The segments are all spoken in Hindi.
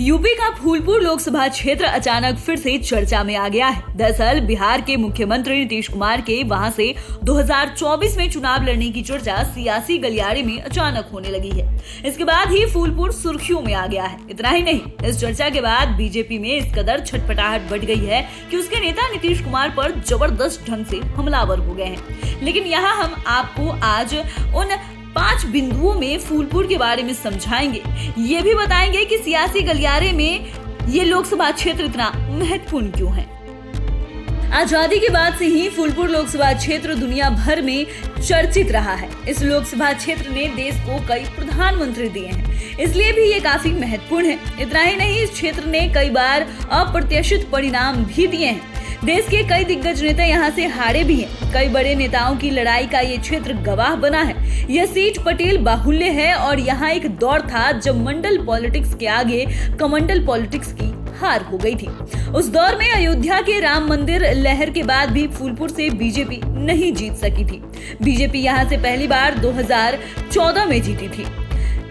यूपी का फूलपुर लोकसभा क्षेत्र अचानक फिर से चर्चा में आ गया है। दरअसल बिहार के मुख्यमंत्री नीतीश कुमार के वहां से 2024 में चुनाव लड़ने की चर्चा सियासी गलियारे में अचानक होने लगी है। इसके बाद ही फूलपुर सुर्खियों में आ गया है। इतना ही नहीं, इस चर्चा के बाद बीजेपी में इस कदर छटपटाहट बढ़ गई है कि उसके नेता नीतीश कुमार पर जबरदस्त ढंग से हमलावर हो गए हैं। लेकिन यहाँ हम आपको आज उन 5 बिंदुओं में फूलपुर के बारे में समझाएंगे। ये भी बताएंगे कि सियासी गलियारे में ये लोकसभा क्षेत्र इतना महत्वपूर्ण क्यों है। आजादी के बाद से ही फूलपुर लोकसभा क्षेत्र दुनिया भर में चर्चित रहा है। इस लोकसभा क्षेत्र ने देश को कई प्रधानमंत्री दिए हैं, इसलिए भी ये काफी महत्वपूर्ण है। इतना ही नहीं, इस क्षेत्र ने कई बार अप्रत्याशित परिणाम भी दिए हैं। देश के कई दिग्गज नेता यहाँ से हारे भी हैं। कई बड़े नेताओं की लड़ाई का ये क्षेत्र गवाह बना है। यह सीट पटेल बाहुल्य है और यहाँ एक दौर था जब मंडल पॉलिटिक्स के आगे कमंडल पॉलिटिक्स की हार हो गई थी। उस दौर में अयोध्या के राम मंदिर लहर के बाद भी फूलपुर से बीजेपी नहीं जीत सकी थी। बीजेपी यहाँ से पहली बार 2014 में जीती थी।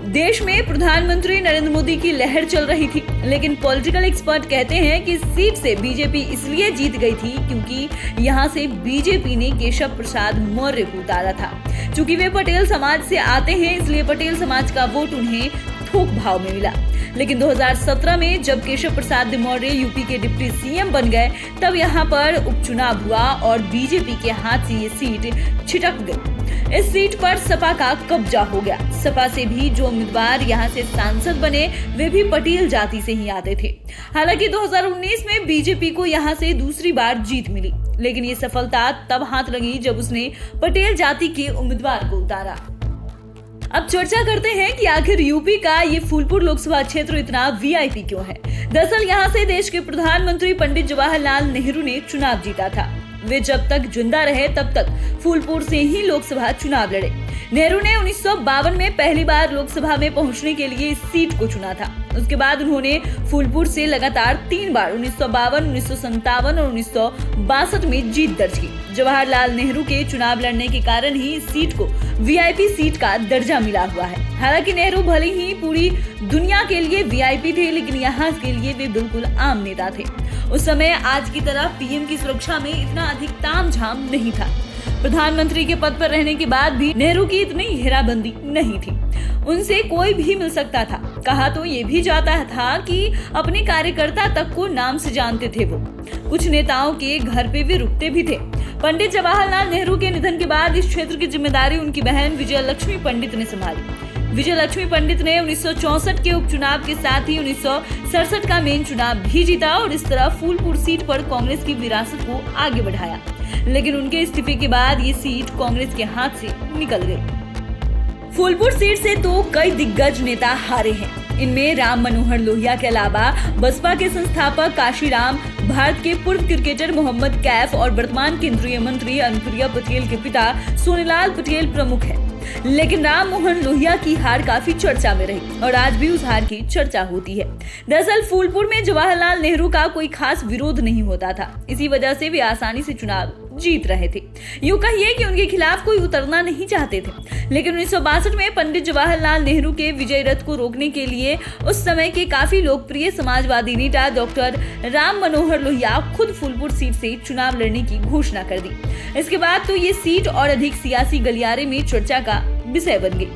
देश में प्रधानमंत्री नरेंद्र मोदी की लहर चल रही थी, लेकिन पॉलिटिकल एक्सपर्ट कहते हैं कि सीट से बीजेपी इसलिए जीत गई थी क्योंकि यहाँ से बीजेपी ने केशव प्रसाद मौर्य को उतारा था। चूंकि वे पटेल समाज से आते हैं, इसलिए पटेल समाज का वोट उन्हें थोक भाव में मिला। लेकिन 2017 में जब केशव प्रसाद मौर्य यूपी के डिप्टी सीएम बन गए, तब यहाँ पर उपचुनाव हुआ और बीजेपी के हाथ से ये सीट छिटक गई। इस सीट पर सपा का कब्जा हो गया। सपा से भी जो उम्मीदवार यहाँ से सांसद बने, वे भी पटेल जाति से ही आते थे। हालांकि 2019 में बीजेपी को यहाँ से दूसरी बार जीत मिली, लेकिन ये सफलता तब हाथ लगी जब उसने पटेल जाति के उम्मीदवार को उतारा। अब चर्चा करते हैं कि आखिर यूपी का ये फूलपुर लोकसभा क्षेत्र इतना वीआईपी क्यों है। दरअसल यहाँ से देश के प्रधानमंत्री पंडित जवाहरलाल नेहरू ने चुनाव जीता था। वे जब तक जिंदा रहे तब तक फूलपुर से ही लोकसभा चुनाव लड़े। नेहरू ने 1952 में पहली बार लोकसभा में पहुंचने के लिए इस सीट को चुना था। उसके बाद उन्होंने फूलपुर से लगातार 3 बार 1952, 1957 और 1962 में जीत दर्ज की। जवाहरलाल नेहरू के चुनाव लड़ने के कारण ही इस सीट को वीआईपी सीट का दर्जा मिला हुआ है। हालांकि नेहरू भले ही पूरी दुनिया के लिए वीआईपी थे, लेकिन यहाँ के लिए वे बिल्कुल आम नेता थे। उस समय आज की तरह पीएम की सुरक्षा में इतना अधिक तामझाम नहीं था। प्रधानमंत्री के पद पर रहने के बाद भी नेहरू की इतनी घेराबंदी नहीं थी। उनसे कोई भी मिल सकता था। कहा तो ये भी जाता था कि अपने कार्यकर्ता तक को नाम से जानते थे वो। कुछ नेताओं के घर पे भी रुकते भी थे। पंडित जवाहरलाल नेहरू के निधन के बाद इस क्षेत्र की जिम्मेदारी उनकी बहन विजयलक्ष्मी पंडित ने संभाली। विजयलक्ष्मी पंडित ने 1964 के उपचुनाव के साथ ही 1967 का मेन चुनाव भी जीता और इस तरह फूलपुर सीट पर कांग्रेस की विरासत को आगे बढ़ाया। लेकिन उनके इस्तीफे के बाद ये सीट कांग्रेस के हाथ से निकल गई। फूलपुर सीट से तो कई दिग्गज नेता हारे हैं। इनमें राम मनोहर लोहिया के अलावा बसपा के संस्थापक काशीराम, भारत के पूर्व क्रिकेटर मोहम्मद कैफ और वर्तमान केंद्रीय मंत्री अनुप्रिया पटेल के पिता सोनीलाल पटेल प्रमुख हैं। लेकिन राम मनोहर लोहिया की हार काफी चर्चा में रही और आज भी उस हार की चर्चा होती है। दरअसल फूलपुर में जवाहरलाल नेहरू का कोई खास विरोध नहीं होता था, इसी वजह से वे आसानी से चुनाव जीत रहे थे। यूं कहिए कि उनके खिलाफ कोई उतरना नहीं चाहते थे। लेकिन 1962 में पंडित जवाहरलाल नेहरू के विजय रथ को रोकने के लिए उस समय के काफी लोकप्रिय समाजवादी नेता डॉक्टर राम मनोहर लोहिया खुद फूलपुर सीट से चुनाव लड़ने की घोषणा कर दी। इसके बाद तो ये सीट और अधिक सियासी गलियारे में चर्चा का विषय बन गई।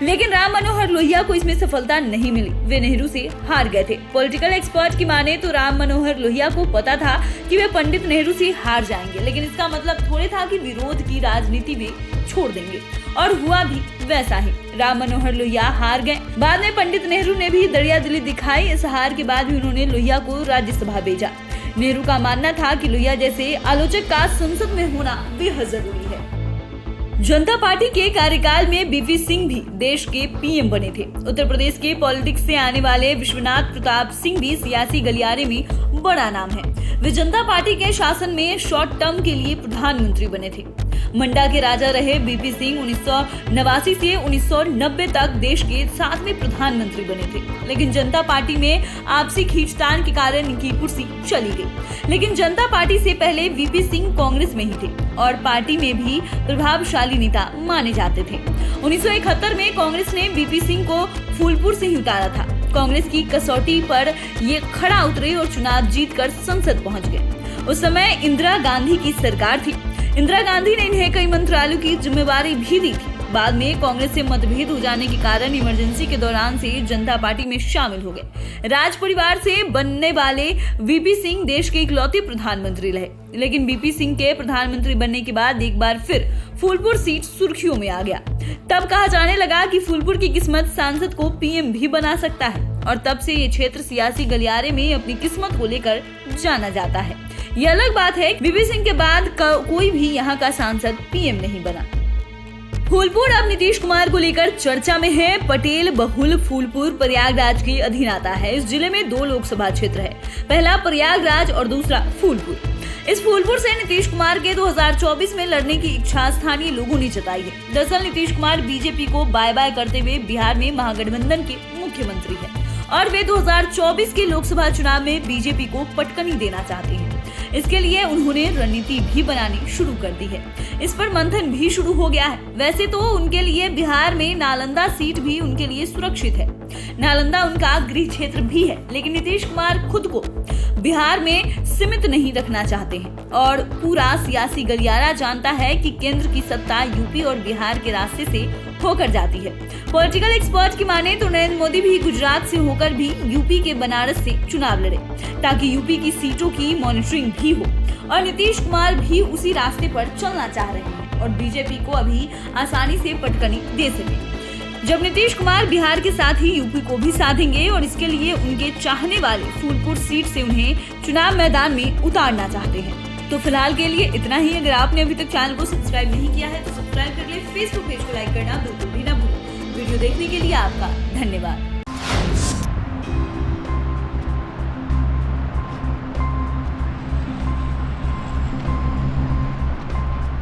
लेकिन राम मनोहर लोहिया को इसमें सफलता नहीं मिली। वे नेहरू से हार गए थे। पॉलिटिकल एक्सपर्ट की माने तो राम मनोहर लोहिया को पता था कि वे पंडित नेहरू से हार जाएंगे, लेकिन इसका मतलब थोड़े था कि विरोध की राजनीति वे छोड़ देंगे, और हुआ भी वैसा ही। राम मनोहर लोहिया हार गए। बाद में पंडित नेहरू ने भी दरियादिली दिखाई। इस हार के बाद भी उन्होंने लोहिया को राज्यसभा भेजा। नेहरू का मानना था कि लोहिया जैसे आलोचक का संसद में होना बेहद जरूरी है। जनता पार्टी के कार्यकाल में बीपी सिंह भी देश के पीएम बने थे। उत्तर प्रदेश के पॉलिटिक्स से आने वाले विश्वनाथ प्रताप सिंह भी सियासी गलियारे में बड़ा नाम है। वे जनता पार्टी के शासन में शॉर्ट टर्म के लिए प्रधानमंत्री बने थे। मंडा के राजा रहे बीपी सिंह 1989 से 1990 तक देश के 7वें प्रधानमंत्री बने थे। लेकिन जनता पार्टी में आपसी खींचतान के कारण इनकी कुर्सी चली गई। लेकिन जनता पार्टी से पहले बीपी सिंह कांग्रेस में ही थे और पार्टी में भी प्रभावशाली नेता माने जाते थे। 1971 में कांग्रेस ने बीपी सिंह को फूलपुर से ही उतारा था। कांग्रेस की कसौटी पर ये खड़ा उतरे और चुनाव जीतकर संसद पहुंच गए। उस समय इंदिरा गांधी की सरकार थी। इंदिरा गांधी ने इन्हें कई मंत्रालयों की जिम्मेवारी भी दी थी। बाद में कांग्रेस से मतभेद हो जाने के कारण इमरजेंसी के दौरान से जनता पार्टी में शामिल हो गए। राज परिवार से बनने वाले वीपी सिंह देश के इकलौते प्रधानमंत्री रहे, लेकिन वीपी सिंह के प्रधानमंत्री बनने के बाद एक बार फिर फूलपुर सीट सुर्खियों में आ गया। तब कहा जाने लगा कि फूलपुर की किस्मत सांसद को पीएम भी बना सकता है, और तब से ये क्षेत्र सियासी गलियारे में अपनी किस्मत को लेकर जाना जाता है। ये अलग बात है, वीपी सिंह के बाद कोई भी यहाँ का सांसद पीएम नहीं बना। फूलपुर अब नीतीश कुमार को लेकर चर्चा में है। पटेल बहुल फूलपुर प्रयागराज के अधीन आता है। इस जिले में 2 लोकसभा क्षेत्र है, पहला प्रयागराज और दूसरा फूलपुर। इस फूलपुर से नीतीश कुमार के 2024 में लड़ने की इच्छा स्थानीय लोगों ने जताई है। दरअसल नीतीश कुमार बीजेपी को बाय बाय करते हुए बिहार में महागठबंधन के मुख्यमंत्री है और वे 2024 के लोकसभा चुनाव में बीजेपी को पटकनी देना चाहते हैं। इसके लिए उन्होंने रणनीति भी बनानी शुरू कर दी है। इस पर मंथन भी शुरू हो गया है। वैसे तो उनके लिए बिहार में नालंदा सीट भी उनके लिए सुरक्षित है। नालंदा उनका गृह क्षेत्र भी है, लेकिन नीतीश कुमार खुद को बिहार में सीमित नहीं रखना चाहते हैं और पूरा सियासी गलियारा जानता है कि केंद्र की सत्ता यूपी और बिहार के रास्ते से होकर जाती है। पॉलिटिकल एक्सपर्ट की माने तो नरेंद्र मोदी भी गुजरात से होकर भी यूपी के बनारस से चुनाव लड़े, ताकि यूपी की सीटों की मॉनिटरिंग भी हो, और नीतीश कुमार भी उसी रास्ते पर चलना चाह रहे हैं और बीजेपी को अभी आसानी से पटकनी दे सके। जब नीतीश कुमार बिहार के साथ ही यूपी को भी साधेंगे और इसके लिए उनके चाहने वाले फूलपुर सीट से उन्हें चुनाव मैदान में उतारना चाहते हैं। तो फिलहाल के लिए इतना ही। अगर आपने अभी तक चैनल को सब्सक्राइब नहीं किया है तो सब्सक्राइब कर ले। फेसबुक पेज को लाइक करना बिल्कुल भी ना भूलें। वीडियो देखने के लिए आपका धन्यवाद।